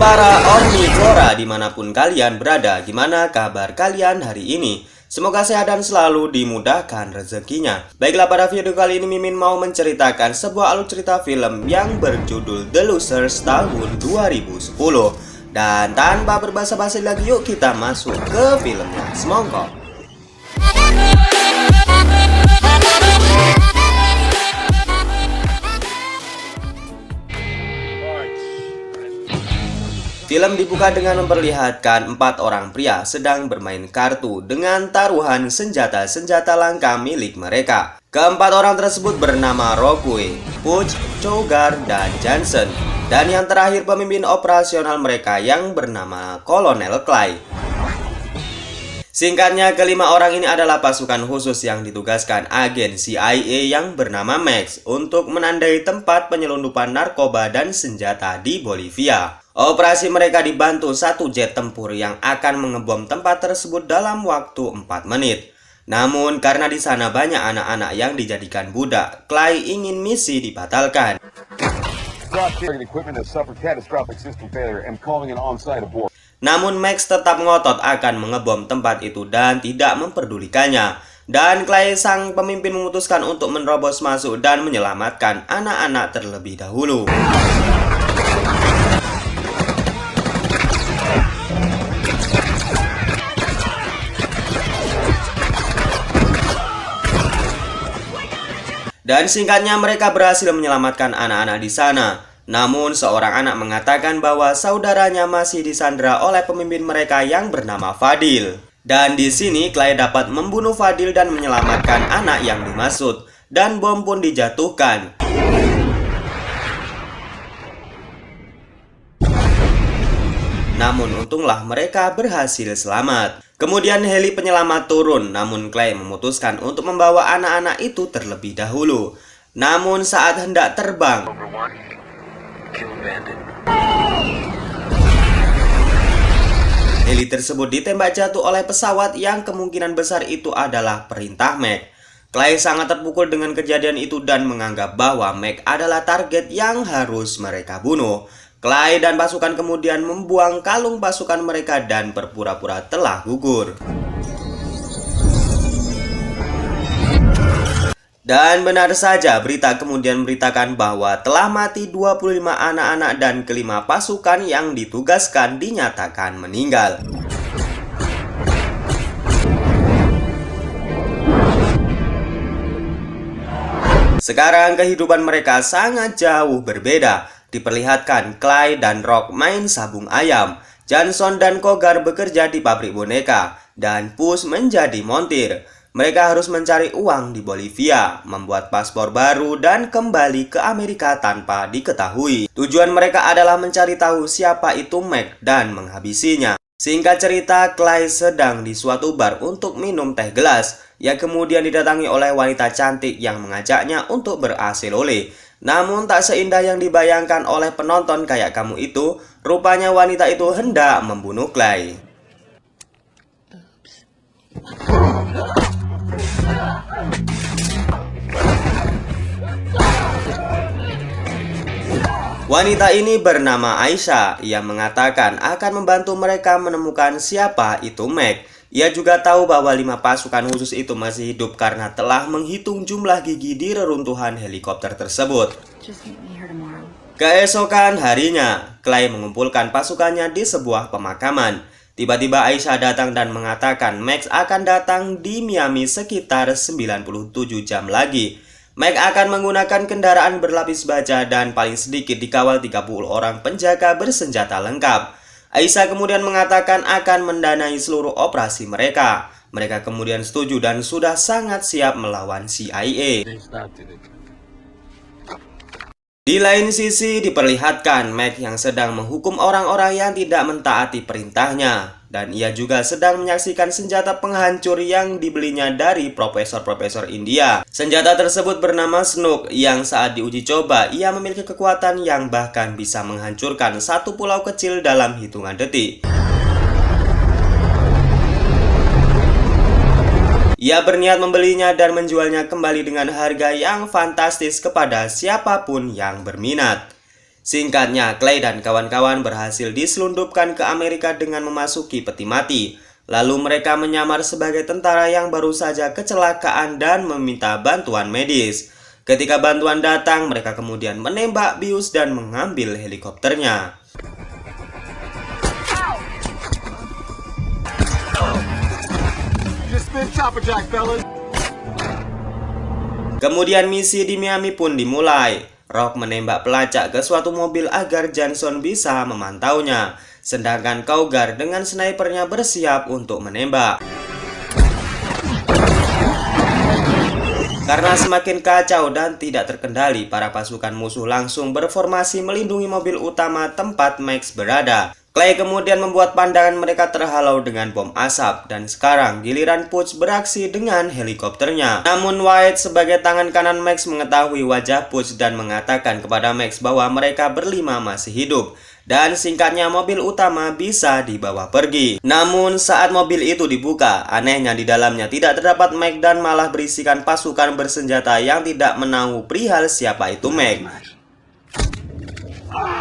para omnivora dimanapun kalian berada, gimana kabar kalian hari ini? Semoga sehat dan selalu dimudahkan rezekinya. Baiklah, pada video kali ini Mimin mau menceritakan sebuah alur cerita film yang berjudul The Losers tahun 2010. Dan tanpa berbasa-basi lagi, yuk kita masuk ke filmnya. Semongko. Film dibuka dengan memperlihatkan 4 orang pria sedang bermain kartu dengan taruhan senjata-senjata langka milik mereka. Keempat orang tersebut bernama Rockway, Puch, Cougar, dan Johnson. Dan yang terakhir pemimpin operasional mereka yang bernama Kolonel Clay. Singkatnya, kelima orang ini adalah pasukan khusus yang ditugaskan agen CIA yang bernama Max untuk menandai tempat penyelundupan narkoba dan senjata di Bolivia. Operasi mereka dibantu satu jet tempur yang akan mengebom tempat tersebut dalam waktu 4 menit. Namun karena di sana banyak anak-anak yang dijadikan budak, Clay ingin misi dibatalkan. Namun Max tetap ngotot akan mengebom tempat itu dan tidak memperdulikannya. Dan Clay sang pemimpin memutuskan untuk menerobos masuk dan menyelamatkan anak-anak terlebih dahulu. Dan singkatnya mereka berhasil menyelamatkan anak-anak di sana. Namun seorang anak mengatakan bahwa saudaranya masih disandra oleh pemimpin mereka yang bernama Fadil. Dan di sini Clay dapat membunuh Fadil dan menyelamatkan anak yang dimaksud. Dan bom pun dijatuhkan. Namun untunglah mereka berhasil selamat. Kemudian heli penyelamat turun, namun Clay memutuskan untuk membawa anak-anak itu terlebih dahulu. Namun saat hendak terbang, heli tersebut ditembak jatuh oleh pesawat yang kemungkinan besar itu adalah perintah Mac. Clay sangat terpukul dengan kejadian itu dan menganggap bahwa Mac adalah target yang harus mereka bunuh. Clay dan pasukan kemudian membuang kalung pasukan mereka dan berpura-pura telah gugur. Dan benar saja, berita kemudian memberitakan bahwa telah mati 25 anak-anak dan kelima pasukan yang ditugaskan dinyatakan meninggal. Sekarang kehidupan mereka sangat jauh berbeda. Diperlihatkan Clay dan Rock main sabung ayam, Johnson dan Cougar bekerja di pabrik boneka, dan Push menjadi montir. Mereka harus mencari uang di Bolivia, membuat paspor baru, dan kembali ke Amerika tanpa diketahui. Tujuan mereka adalah mencari tahu siapa itu Mac dan menghabisinya. Singkat cerita, Clay sedang di suatu bar untuk minum teh gelas. Ia kemudian didatangi oleh wanita cantik yang mengajaknya untuk ber-AC lole. Namun tak seindah yang dibayangkan oleh penonton kayak kamu itu, rupanya wanita itu hendak membunuh Clay. Wanita ini bernama Aisyah. Ia mengatakan akan membantu mereka menemukan siapa itu Mac. Ia juga tahu bahwa 5 pasukan khusus itu masih hidup karena telah menghitung jumlah gigi di reruntuhan helikopter tersebut. Keesokan harinya, Clay mengumpulkan pasukannya di sebuah pemakaman. Tiba-tiba Aisyah datang dan mengatakan Max akan datang di Miami sekitar 97 jam lagi. Max akan menggunakan kendaraan berlapis baja dan paling sedikit dikawal 30 orang penjaga bersenjata lengkap. Aisyah kemudian mengatakan akan mendanai seluruh operasi mereka. Mereka kemudian setuju dan sudah sangat siap melawan CIA. Di lain sisi diperlihatkan Mac yang sedang menghukum orang-orang yang tidak mentaati perintahnya. Dan ia juga sedang menyaksikan senjata penghancur yang dibelinya dari profesor-profesor India. Senjata tersebut bernama Snook yang saat diuji coba ia memiliki kekuatan yang bahkan bisa menghancurkan satu pulau kecil dalam hitungan detik. Ia berniat membelinya dan menjualnya kembali dengan harga yang fantastis kepada siapapun yang berminat. Singkatnya, Clay dan kawan-kawan berhasil diselundupkan ke Amerika dengan memasuki peti mati. Lalu mereka menyamar sebagai tentara yang baru saja kecelakaan dan meminta bantuan medis. Ketika bantuan datang, mereka kemudian menembak bius dan mengambil helikopternya. Kemudian misi di Miami pun dimulai. Rock menembak pelacak ke suatu mobil agar Johnson bisa memantaunya, sedangkan Cougar dengan snipernya bersiap untuk menembak. Karena semakin kacau dan tidak terkendali, para pasukan musuh langsung berformasi melindungi mobil utama tempat Max berada. Clay kemudian membuat pandangan mereka terhalau dengan bom asap, dan sekarang giliran Puch beraksi dengan helikopternya. Namun White sebagai tangan kanan Max mengetahui wajah Puch dan mengatakan kepada Max bahwa mereka berlima masih hidup. Dan singkatnya mobil utama bisa dibawa pergi. Namun saat mobil itu dibuka, anehnya di dalamnya tidak terdapat Max dan malah berisikan pasukan bersenjata yang tidak menahu perihal siapa itu Max.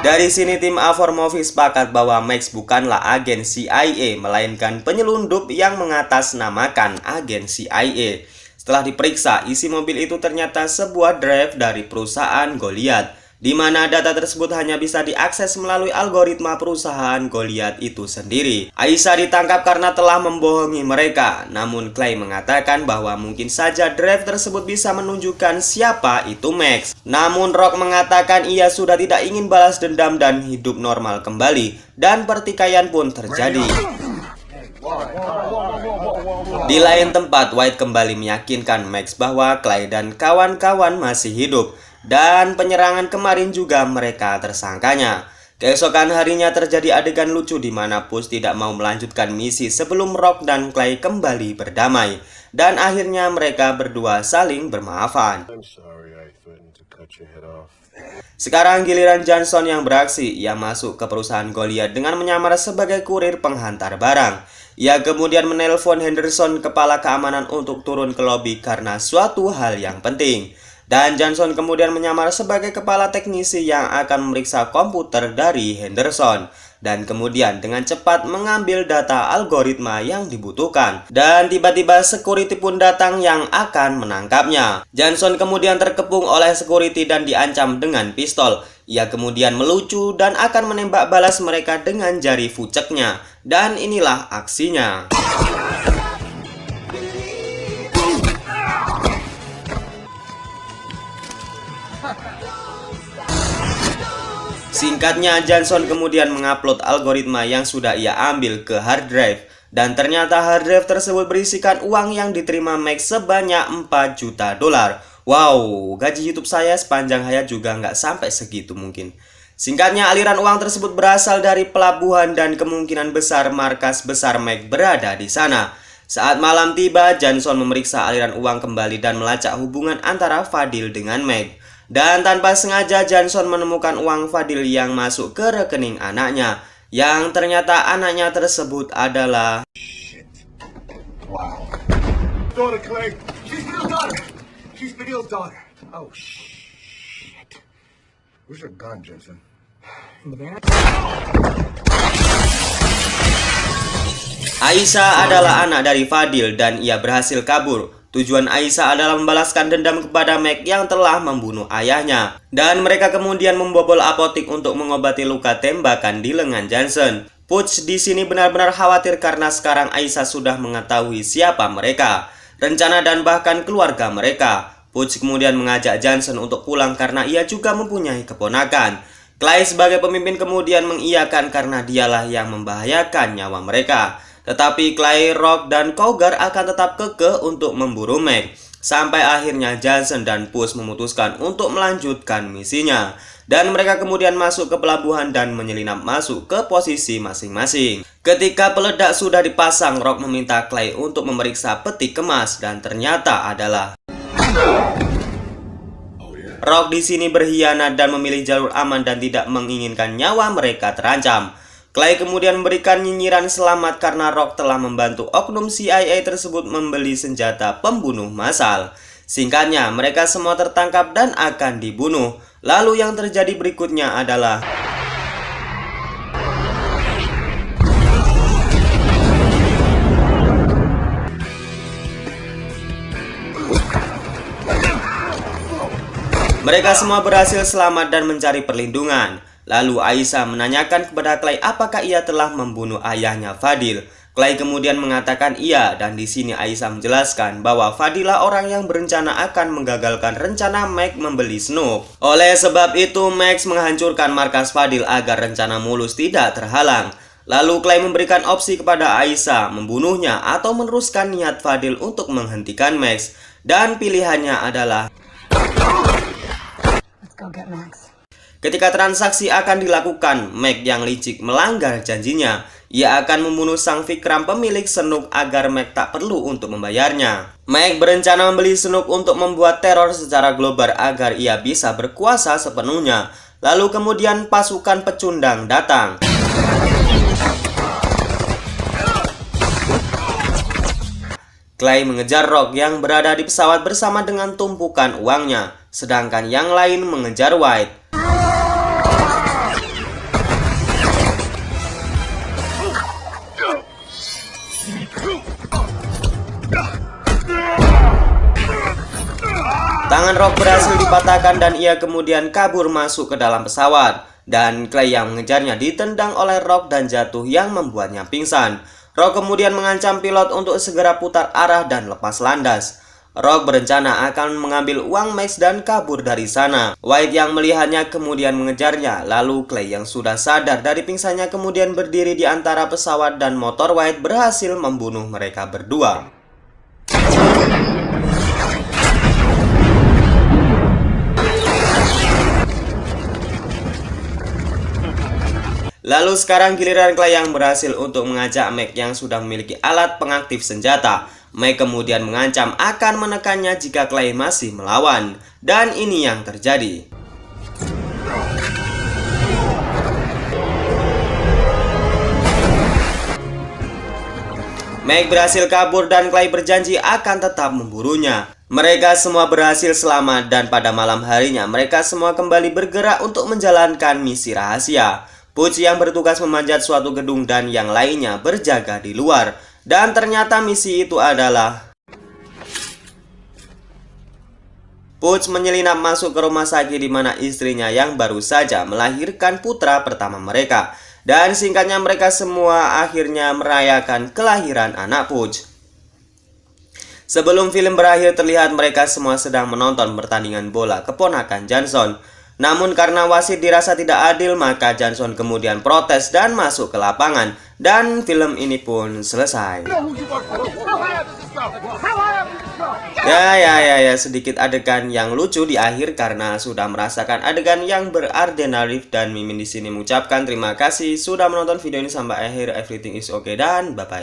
Dari sini tim A4 Movie sepakat bahwa Max bukanlah agen CIA, melainkan penyelundup yang mengatasnamakan agen CIA. Setelah diperiksa, isi mobil itu ternyata sebuah drive dari perusahaan Goliath, di mana data tersebut hanya bisa diakses melalui algoritma perusahaan Goliath itu sendiri. Aisyah ditangkap karena telah membohongi mereka, namun Clay mengatakan bahwa mungkin saja drive tersebut bisa menunjukkan siapa itu Max. Namun Rock mengatakan ia sudah tidak ingin balas dendam dan hidup normal kembali, dan pertikaian pun terjadi. Di lain tempat, White kembali meyakinkan Max bahwa Clay dan kawan-kawan masih hidup, dan penyerangan kemarin juga mereka tersangkanya. Keesokan harinya terjadi adegan lucu di mana Puch tidak mau melanjutkan misi sebelum Rock dan Clay kembali berdamai. Dan akhirnya mereka berdua saling bermaafan. Sekarang giliran Johnson yang beraksi. Ia masuk ke perusahaan Goliath dengan menyamar sebagai kurir penghantar barang. Ia kemudian menelpon Henderson, kepala keamanan, untuk turun ke lobi karena suatu hal yang penting. Dan Johnson kemudian menyamar sebagai kepala teknisi yang akan memeriksa komputer dari Henderson. Dan kemudian dengan cepat mengambil data algoritma yang dibutuhkan. Dan tiba-tiba security pun datang yang akan menangkapnya. Johnson kemudian terkepung oleh security dan diancam dengan pistol. Ia kemudian melucu dan akan menembak balas mereka dengan jari fuceknya. Dan inilah aksinya. Singkatnya, Johnson kemudian mengupload algoritma yang sudah ia ambil ke hard drive. Dan ternyata hard drive tersebut berisikan uang yang diterima Max sebanyak 4 juta dolar. Wow, gaji YouTube saya sepanjang hayat juga nggak sampai segitu mungkin. Singkatnya, aliran uang tersebut berasal dari pelabuhan dan kemungkinan besar markas besar Max berada di sana. Saat malam tiba, Johnson memeriksa aliran uang kembali dan melacak hubungan antara Fadil dengan Max. Dan tanpa sengaja Johnson menemukan uang Fadil yang masuk ke rekening anaknya, yang ternyata anaknya tersebut adalah Aisyah adalah anak dari Fadil dan ia berhasil kabur. Tujuan Aisyah adalah membalaskan dendam kepada Max yang telah membunuh ayahnya. Dan mereka kemudian membobol apotik untuk mengobati luka tembakan di lengan Johnson. Puch di sini benar-benar khawatir karena sekarang Aisyah sudah mengetahui siapa mereka, rencana dan bahkan keluarga mereka. Puch kemudian mengajak Johnson untuk pulang karena ia juga mempunyai keponakan. Clay sebagai pemimpin kemudian mengiyakan karena dialah yang membahayakan nyawa mereka. Tetapi Clay, Rock, dan Cougar akan tetap kekeh untuk memburu Max. Sampai akhirnya Johnson dan Puch memutuskan untuk melanjutkan misinya. Dan mereka kemudian masuk ke pelabuhan dan menyelinap masuk ke posisi masing-masing. Ketika peledak sudah dipasang, Rock meminta Clay untuk memeriksa peti kemas dan ternyata adalah Rock di sini berkhianat dan memilih jalur aman dan tidak menginginkan nyawa mereka terancam. Clay kemudian memberikan nyinyiran selamat karena Rock telah membantu oknum CIA tersebut membeli senjata pembunuh massal. Singkatnya, mereka semua tertangkap dan akan dibunuh. Lalu yang terjadi berikutnya adalah mereka semua berhasil selamat dan mencari perlindungan. Lalu Aisyah menanyakan kepada Clay apakah ia telah membunuh ayahnya Fadil. Clay kemudian mengatakan iya, dan di sini Aisyah menjelaskan bahwa Fadilah orang yang berencana akan menggagalkan rencana Max membeli Snoop. Oleh sebab itu Max menghancurkan markas Fadil agar rencana mulus tidak terhalang. Lalu Clay memberikan opsi kepada Aisyah membunuhnya atau meneruskan niat Fadil untuk menghentikan Max. Dan pilihannya adalah Let's go get Max. ketika transaksi akan dilakukan, Max yang licik melanggar janjinya. Ia akan membunuh sang Vikram pemilik Snoop agar Max tak perlu untuk membayarnya. Max berencana membeli Snoop untuk membuat teror secara global agar ia bisa berkuasa sepenuhnya. Lalu kemudian pasukan pecundang datang. Clay mengejar Rock yang berada di pesawat bersama dengan tumpukan uangnya, sedangkan yang lain mengejar White. Tangan Rock berhasil dipatahkan dan ia kemudian kabur masuk ke dalam pesawat. Dan Clay yang mengejarnya ditendang oleh Rock dan jatuh yang membuatnya pingsan. Rock kemudian mengancam pilot untuk segera putar arah dan lepas landas. Rock berencana akan mengambil uang Max dan kabur dari sana. White yang melihatnya kemudian mengejarnya. Lalu Clay yang sudah sadar dari pingsannya kemudian berdiri di antara pesawat dan motor White berhasil membunuh mereka berdua. Lalu sekarang giliran Clay yang berhasil untuk mengajak Max yang sudah memiliki alat pengaktif senjata. Max kemudian mengancam akan menekannya jika Clay masih melawan. Dan ini yang terjadi. Max berhasil kabur dan Clay berjanji akan tetap memburunya. Mereka semua berhasil selamat dan pada malam harinya mereka semua kembali bergerak untuk menjalankan misi rahasia. Putz yang bertugas memanjat suatu gedung dan yang lainnya berjaga di luar. Dan ternyata misi itu adalah Putz menyelinap masuk ke rumah sakit di mana istrinya yang baru saja melahirkan putra pertama mereka. Dan singkatnya mereka semua akhirnya merayakan kelahiran anak Putz. Sebelum film berakhir terlihat mereka semua sedang menonton pertandingan bola keponakan Johnson. Namun karena wasit dirasa tidak adil maka Johnson kemudian protes dan masuk ke lapangan. Dan film ini pun selesai. Ya, sedikit adegan yang lucu di akhir karena sudah merasakan adegan yang beradrenalin. Dan Mimin di sini mengucapkan terima kasih sudah menonton video ini sampai akhir. Everything is okay dan bye bye.